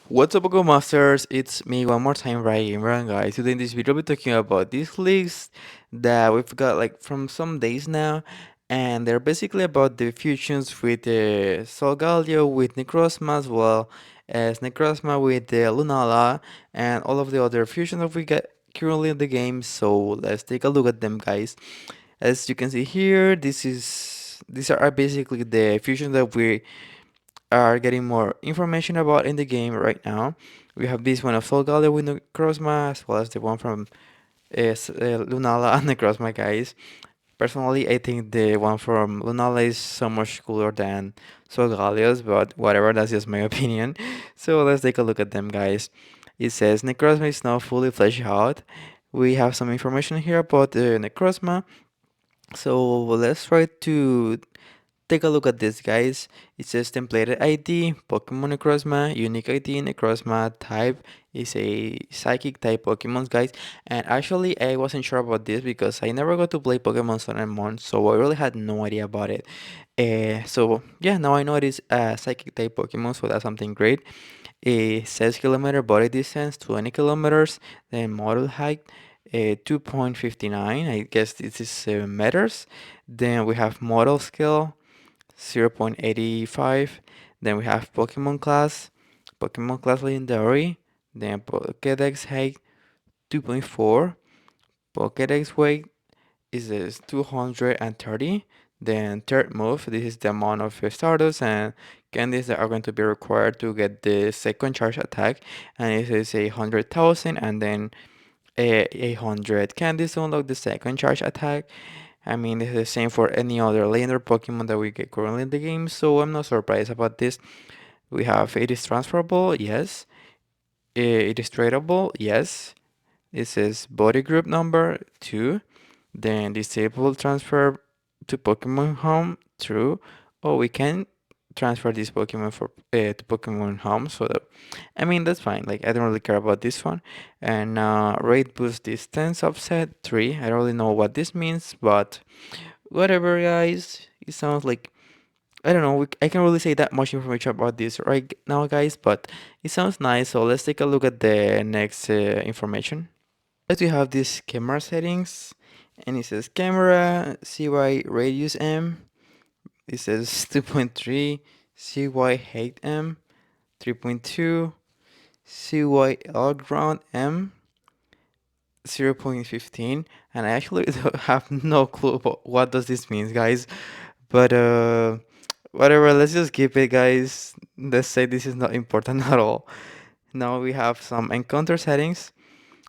What's up, Pokémon Masters? It's me one more time, right, Imran, guys. Today in this video, we'll be talking about these leaks that we've got like from some days now, and they're basically about the fusions with Solgaleo, with Necrozma, as well as Necrozma with Lunala, and all of the other fusions that we got currently in the game. So let's take a look at them, guys. As you can see here, these are basically the fusions that we are getting more information about in the game right now. We have this one of Solgaleo with Necrozma, as well as the one from Lunala and Necrozma, guys. Personally, I think the one from Lunala is so much cooler than Solgaleo's, but whatever, that's just my opinion. So let's take a look at them, guys. It says Necrozma is now fully fleshed out. We have some information here about Necrozma. So let's try to take a look at this, guys. It says templated ID, Pokemon Necrozma, unique ID, Necrozma, type is a psychic type Pokemon, guys. And actually, I wasn't sure about this because I never got to play Pokemon Sun and Moon, so I really had no idea about it. So yeah, now I know it is a psychic type Pokemon, so that's something great. It says kilometer body distance, 20 kilometers, then model height, 2.59. I guess this is meters. Then we have model scale, 0.85. Then we have Pokemon class legendary. Then Pokédex height 2.4. Pokédex weight is 230. Then third move, this is the amount of Stardust and candies that are going to be required to get the second charge attack. And it is 100,000 and then 800 candies to unlock the second charge attack. I mean, it's the same for any other legendary Pokemon that we get currently in the game, so I'm not surprised about this. We have it is transferable, yes. It is tradable, yes. It says body group number 2. Then disable transfer to Pokemon Home, true. Oh, we can transfer this Pokemon for to Pokemon Home, so that, I mean that's fine. Like I don't really care about this one. And rate boost distance offset 3. I don't really know what this means, but whatever, guys. It sounds like I don't know. I can't really say that much information about this right now, guys, but it sounds nice. So let's take a look at the next information. First, we have this camera settings, and it says camera CY radius M. It says 2.3 CY height M, 3.2 CY L ground M, 0.15. And I actually have no clue about what does this mean, guys. But whatever, let's just keep it, guys. Let's say this is not important at all. Now we have some encounter settings,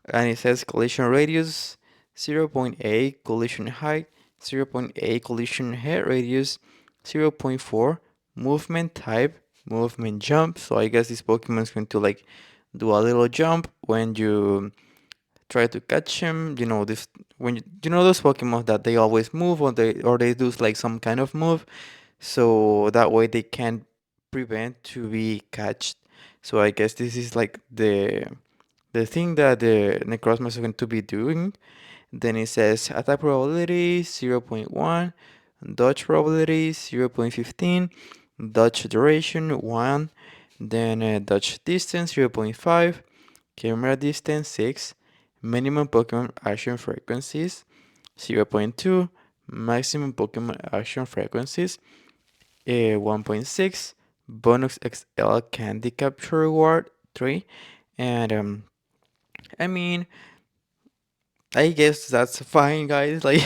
and it says collision radius 0.8, collision height 0.8, collision head radius 0.4, movement type, movement jump. So I guess this Pokemon is going to like do a little jump when you try to catch him. You know this when you know those Pokemon that they always move or they do like some kind of move, so that way they can prevent to be catched. So I guess this is like the thing that the Necrozma is going to be doing. Then it says attack probability 0.1, dodge probability 0.15, dodge duration 1, then dodge distance 0.5, camera distance 6, minimum Pokemon action frequencies 0.2, maximum Pokemon action frequencies 1.6, bonus XL candy capture reward 3, and I mean, I guess that's fine, guys. Like,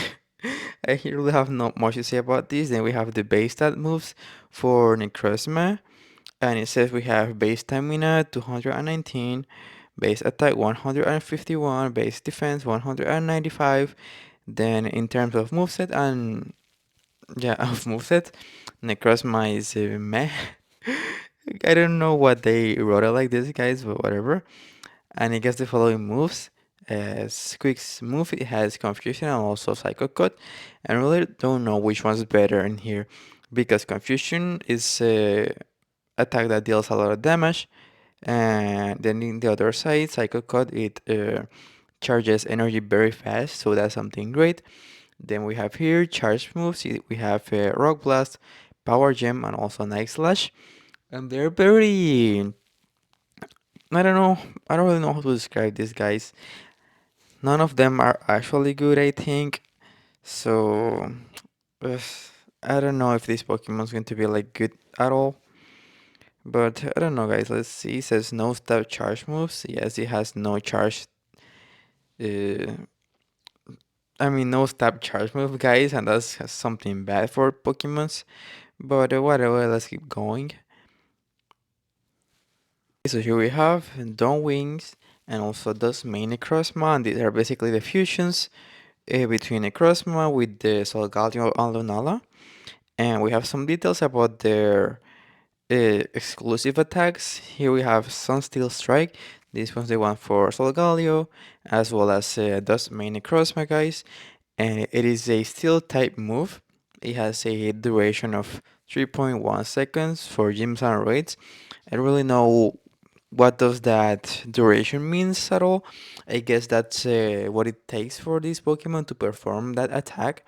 I really have not much to say about this. Then we have the base stat moves for Necrozma, and it says we have base stamina 219, base attack 151, base defense 195. Then in terms of moveset and yeah, of moveset, Necrozma is meh. I don't know what they wrote it like this, guys, but whatever. And it gets the following moves. Quick's move, it has Confusion and also Psycho Cut. I really don't know which one's better in here because Confusion is a attack that deals a lot of damage, and then in the other side, Psycho Cut, it charges energy very fast, so that's something great. Then we have here charge moves. We have Rock Blast, Power Gem, and also Night Slash, and they're very I don't know. I don't really know how to describe these guys. None of them are actually good, I think. So, uh, I don't know if this Pokemon's going to be like good at all. But I don't know, guys. Let's see. It says no step charge moves. Yes, it has no charge. Uh, I mean, no step charge move, guys, and that's something bad for Pokemons. But whatever, let's keep going. So here we have Dawn Wings and also Duskmane Necrozma, and these are basically the fusions between Necrozma with the Solgaleo and Lunala. And we have some details about their exclusive attacks. Here we have Sunsteel Strike. This one's the one for Solgaleo, as well as Duskmane Necrozma, guys. And it is a steel type move. It has a duration of 3.1 seconds for gyms and raids. I don't really know what does that duration means at all. I guess that's what it takes for this Pokemon to perform that attack.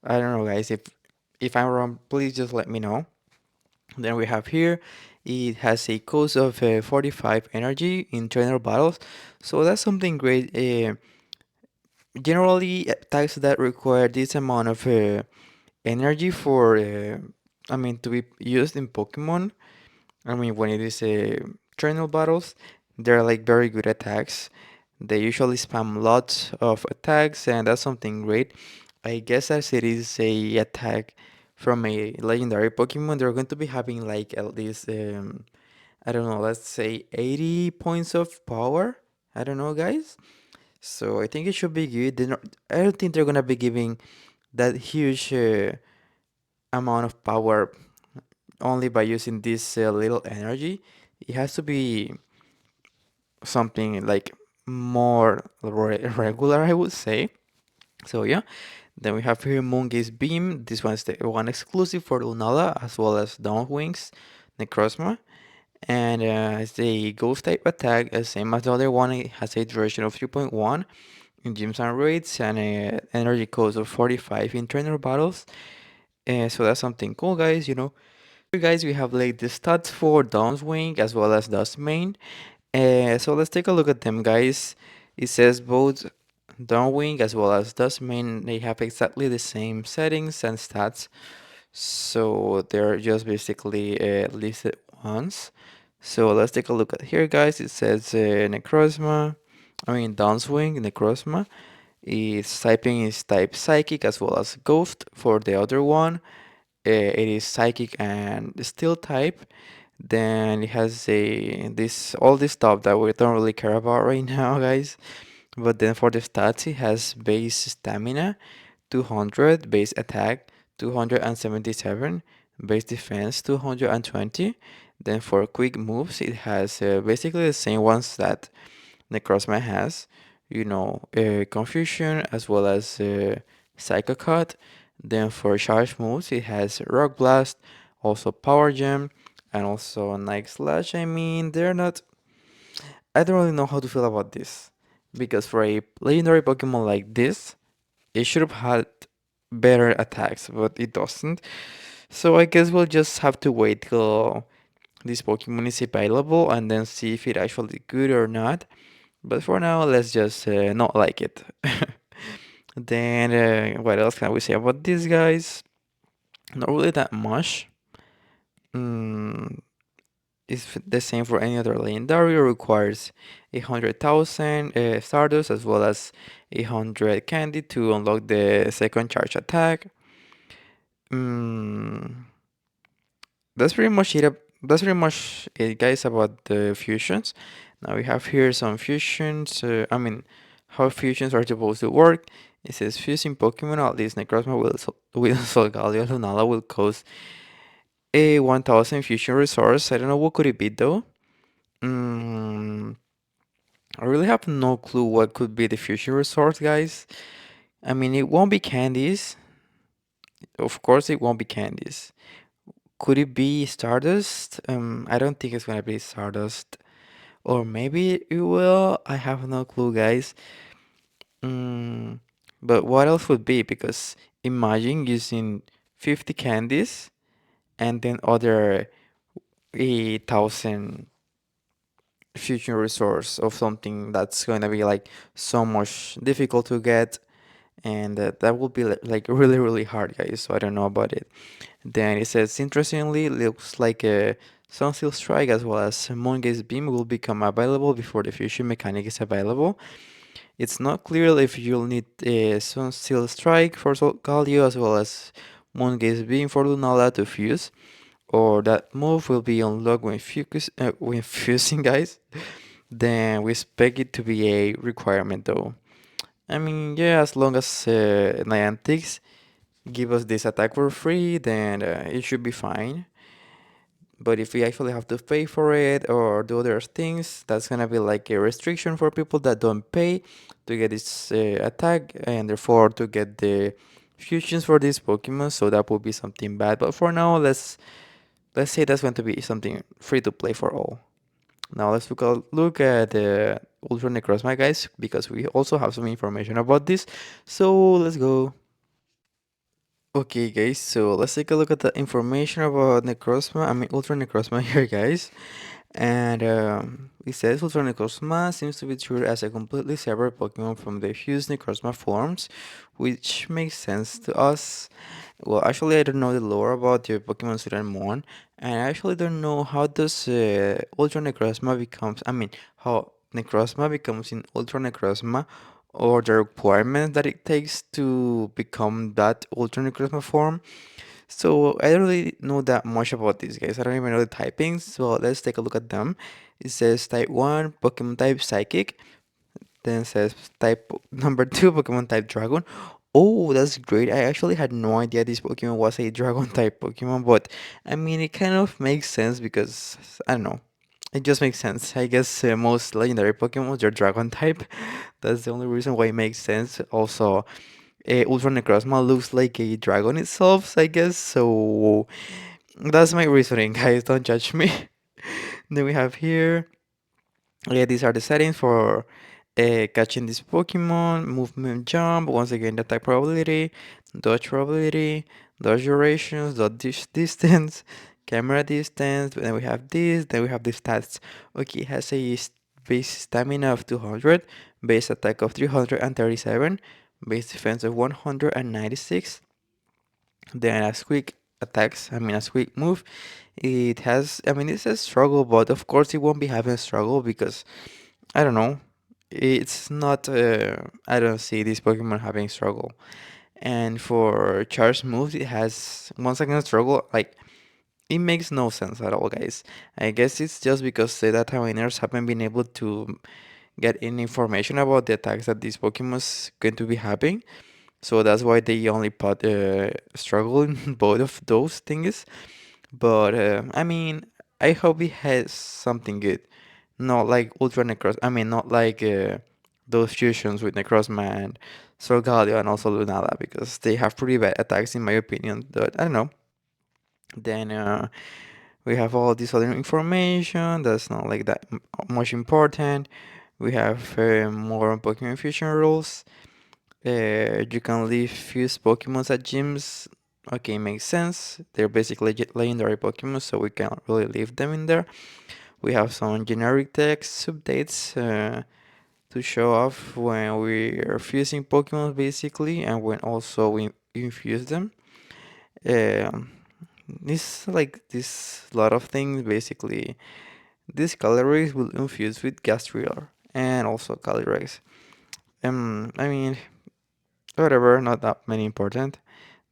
I don't know, guys. If I'm wrong, please just let me know. Then we have here, it has a cost of 45 energy in trainer battles, so that's something great. Generally, attacks that require this amount of energy for, I mean, to be used in Pokemon. I mean, when it is trainer battles, they're like very good attacks. They usually spam lots of attacks, and that's something great. I guess as it is a attack from a legendary Pokemon, they're going to be having like at least I don't know, let's say 80 points of power. I don't know, guys. So I think it should be good. I don't think they're gonna be giving that huge amount of power only by using this little energy. It has to be something like more regular, I would say. So yeah, then we have here Moongaze Beam. This one's the one exclusive for Lunala as well as Dawnwings Necrozma. And it's a ghost type attack, same as the other one. It has a duration of 3.1 in gyms and raids and a energy cost of 45 in trainer battles. So that's something cool, guys. Here, guys, we have like the stats for Dawnswing as well as Dustmane. So let's take a look at them, guys. It says both Dawnwing as well as Dustmane, they have exactly the same settings and stats. So they're just basically listed once. So let's take a look at here, guys. It says Necrozma, I mean Downswing, Necrozma. Its typing is type Psychic as well as Ghost. For the other one, it is Psychic and Steel type. Then it has a this all this stuff that we don't really care about right now, guys. But then for the stats, it has base stamina, 200, base attack 277, base defense 220. Then for quick moves, it has basically the same ones that Necrozma has, Confusion as well as Psycho Cut. Then for charge moves, it has Rock Blast, also Power Gem, and also Night Slash. I mean, I don't really know how to feel about this because for a legendary Pokemon like this, it should have had better attacks, but it doesn't. So I guess we'll just have to wait till this Pokemon is available and then see if it actually good or not. But for now, let's just not like it. Then what else can we say about these guys? Not really that much. Mm, it's the same for any other legendary. It requires 100,000 Stardust as well as 100 candy to unlock the second charge attack. Mm, that's pretty much it. That's pretty much it, guys, about the fusions. Now we have here some fusions. I mean, how fusions are supposed to work. It says fusing Pokemon, at least Necrozma will Solgaleo Lunala will cost a 1000 fusion resource. I don't know what could it be though. Mm, I really have no clue what could be the fusion resource, guys. I mean, it won't be candies. Of course, it won't be candies. Could it be Stardust? I don't think it's gonna be Stardust. Or maybe it will. I have no clue, guys. Mm, but what else would be? Because imagine using 50 candies and then other 8,000 future resource of something that's going to be like so much difficult to get, and that will be like really really hard, guys. So I don't know about it. Then it says, interestingly, looks like a Sunsteel Strike as well as Moongaze Beam will become available before the fusion mechanic is available. It's not clear if you'll need a Sunsteel Strike for Galio as well as Moongaze Beam for Lunala to fuse, or that move will be unlocked when fusing, guys. Then we expect it to be a requirement though. I mean, yeah, as long as Niantic give us this attack for free, then it should be fine. But if we actually have to pay for it or do other things, that's gonna be like a restriction for people that don't pay to get this attack and therefore to get the fusions for these Pokemon. So that would be something bad. But for now, let's say that's going to be something free to play for all. Now let's look at the Ultra Necrozma, guys, because we also have some information about this. So let's go. Okay, guys, so let's take a look at the information about Necrozma, I mean Ultra Necrozma here, guys. And it says Ultra Necrozma seems to be treated as a completely separate Pokemon from the fused Necrozma forms, which makes sense to us. Well, actually, I don't know the lore about the Pokemon Sun and Moon, and I actually don't know how does Ultra Necrozma becomes. I mean, how Necrozma becomes in Ultra Necrozma, or the requirements that it takes to become that Ultra Necrozma form. So I don't really know that much about these guys. I don't even know the typings. So let's take a look at them. It says Type 1, Pokemon type Psychic. Then it says type number 2, Pokemon type Dragon. Oh, that's great. I actually had no idea this Pokemon was a Dragon type Pokemon, but I mean, it kind of makes sense because I don't know. It just makes sense. I guess most legendary Pokemon are Dragon type. That's the only reason why it makes sense. Also, Ultra Necrozma looks like a dragon itself, I guess. So that's my reasoning, guys. Don't judge me. Then we have here. Yeah, these are the settings for catching this Pokemon, movement jump, once again the attack probability, dodge durations, distance, camera distance, then we have this, then we have the stats. Okay, it has a base stamina of 200, base attack of 337, base defense of 196, then as quick attacks, I mean as quick move, it has, I mean it's a struggle, but of course it won't be having a struggle because I don't know. It's not. I don't see this Pokemon having struggle. And for charge moves, it has once again struggle. Like it makes no sense at all, guys. I guess it's just because the data miners haven't been able to get any information about the attacks that this Pokemon's going to be having. So that's why they only put struggle in both of those things. But I mean, I hope it has something good. Not like Ultra Necros. I mean, not like those fusions with Necrozma and Solgaleo and also Lunala because they have pretty bad attacks in my opinion. But I don't know. Then we have all this other information that's not like that much important. We have more Pokemon fusion rules. You can leave fuse Pokemons at gyms. Okay, makes sense. They're basically legendary Pokemon, so we can't really leave them in there. We have some generic text updates to show off when we are fusing Pokemon basically, and when also we infuse them. Um, this like this lot of things basically. These calories will infuse with Gastriol and also Calyrex. I mean, whatever, not that many important.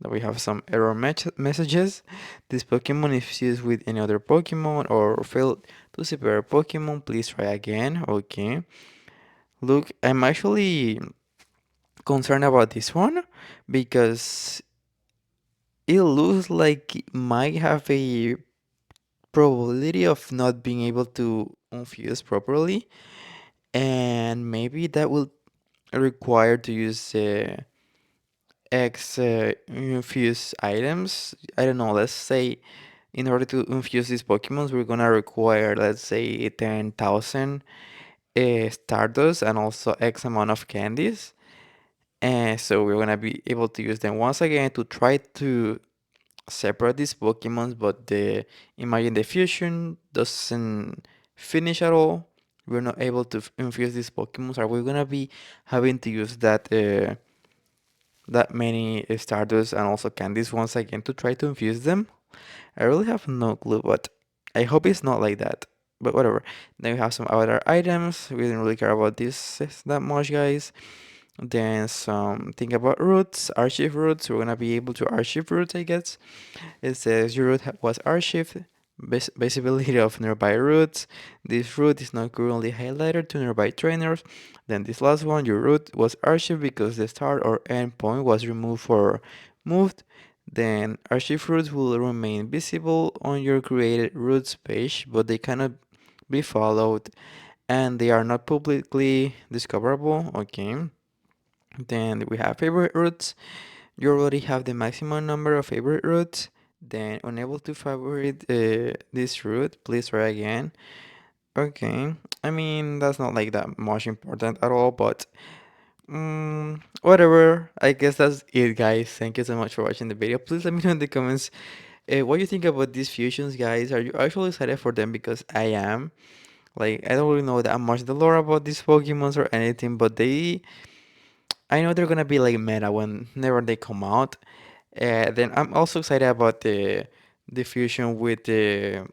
Then we have some error messages. This Pokemon is fused with any other Pokemon or failed to separate Pokemon. Please try again. Okay. Look, I'm actually concerned about this one because it looks like it might have a probability of not being able to infuse properly, and maybe that will require to use X infuse items. I don't know, let's say in order to infuse these Pokemons, we're gonna require, let's say, 10,000 Stardust and also X amount of candies. And so we're gonna be able to use them once again to try to separate these Pokemons, but the imagine the fusion doesn't finish at all. we're not able to infuse these Pokemons, are we gonna be having to use that many Stardust and also candies once again to try to infuse them? I really have no clue, but I hope it's not like that. But whatever. Then we have some other items. We didn't really care about this that much, guys. Then some think about roots, archive roots. We're gonna be able to archive roots, I guess. It says your route was archived. Visibility of nearby routes. This route is not currently highlighted to nearby trainers. Then this last one, your route was archived because the start or end point was removed or moved. Then archive routes will remain visible on your created routes page, but they cannot be followed and they are not publicly discoverable. Okay. Then we have favorite routes. You already have the maximum number of favorite routes. Then unable to favorite this route, please try again. Okay, I mean that's not like that much important at all, but whatever. I guess that's it, guys. Thank you so much for watching the video. Please let me know in the comments what you think about these fusions, guys. Are you actually excited for them? Because I am. Like I don't really know that much the lore about these Pokemons or anything, but I know they're gonna be like meta whenever they come out. Then I'm also excited about the fusion with the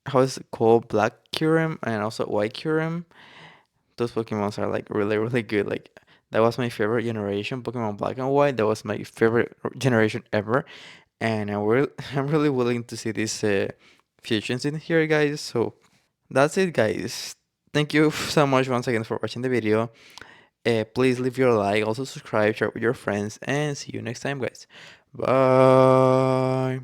how is it called, Black Kyurem and also White Kyurem. Those Pokemons are like really really good. Like that was my favorite generation, Pokemon Black and White. That was my favorite generation ever, and I'm really willing to see these fusions in here, guys. So that's it, guys. Thank you so much once again for watching the video. Please leave your like, also subscribe, share with your friends, and see you next time, guys. Bye.